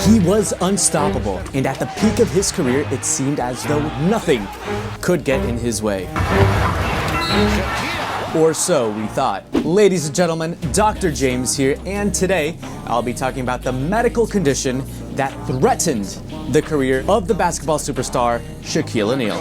He was unstoppable, and at the peak of his career, it seemed as though nothing could get in his way. Or so we thought. Ladies and gentlemen, Dr. James here, and today I'll be talking about the medical condition that threatened the career of the basketball superstar Shaquille O'Neal.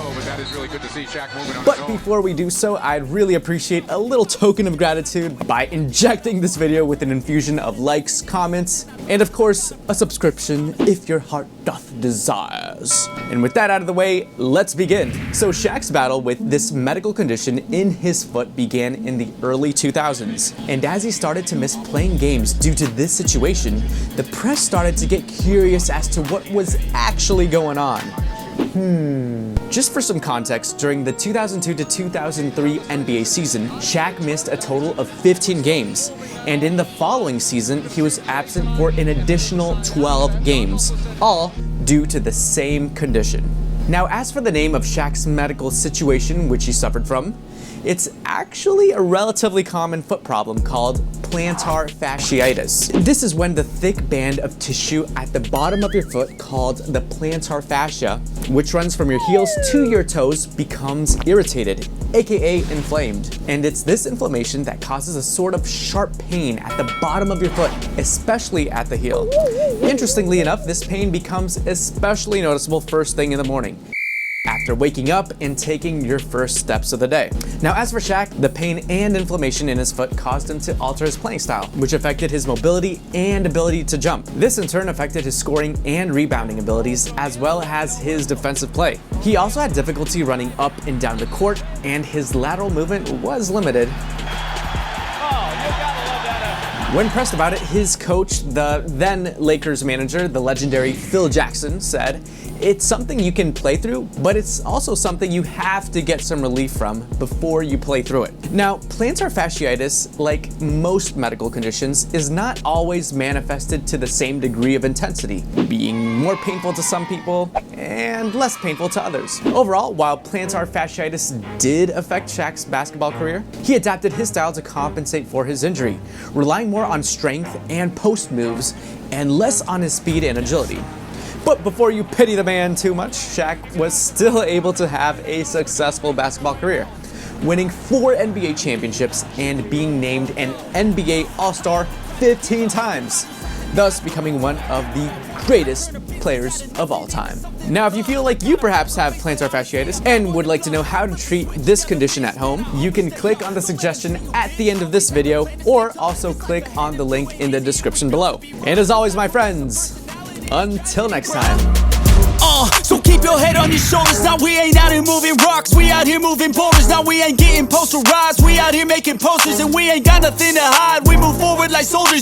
But before we do so, I'd really appreciate a little token of gratitude by injecting this video with an infusion of likes, comments, and of course, a subscription if your heart doth desires. And with that out of the way, let's begin. So Shaq's battle with this medical condition in his foot began in the early 2000s. And as he started to miss playing games due to this situation, the press started to get curious as to what was actually going on. Just for some context, during the 2002 to 2003 NBA season, Shaq missed a total of 15 games, and in the following season, he was absent for an additional 12 games, all due to the same condition. Now, as for the name of Shaq's medical situation, which he suffered from, it's actually a relatively common foot problem called plantar fasciitis. This is when the thick band of tissue at the bottom of your foot called the plantar fascia, which runs from your heels to your toes, becomes irritated, aka inflamed. And it's this inflammation that causes a sort of sharp pain at the bottom of your foot, especially at the heel. Interestingly enough, this pain becomes especially noticeable first thing in the morning, after waking up and taking your first steps of the day. Now, as for Shaq, the pain and inflammation in his foot caused him to alter his playing style, which affected his mobility and ability to jump. This in turn affected his scoring and rebounding abilities, as well as his defensive play. He also had difficulty running up and down the court, and his lateral movement was limited. When pressed about it, his coach, the then Lakers manager, the legendary Phil Jackson, said, "It's something you can play through, but it's also something you have to get some relief from before you play through it." Now, plantar fasciitis, like most medical conditions, is not always manifested to the same degree of intensity, being more painful to some people and less painful to others. Overall, while plantar fasciitis did affect Shaq's basketball career, he adapted his style to compensate for his injury, relying more on strength and post moves and less on his speed and agility. But before you pity the man too much, Shaq was still able to have a successful basketball career, winning 4 NBA championships and being named an NBA All-Star 15 times, thus becoming one of the greatest players of all time. Now, if you feel like you perhaps have plantar fasciitis and would like to know how to treat this condition at home, you can click on the suggestion at the end of this video, or also click on the link in the description below. And as always, my friends, until next time. So keep your head on your shoulders. Now we ain't out here moving rocks, we out here moving boulders. Now we ain't getting posterized, we out here making posters, and we ain't got nothing to hide. We move forward like soldiers.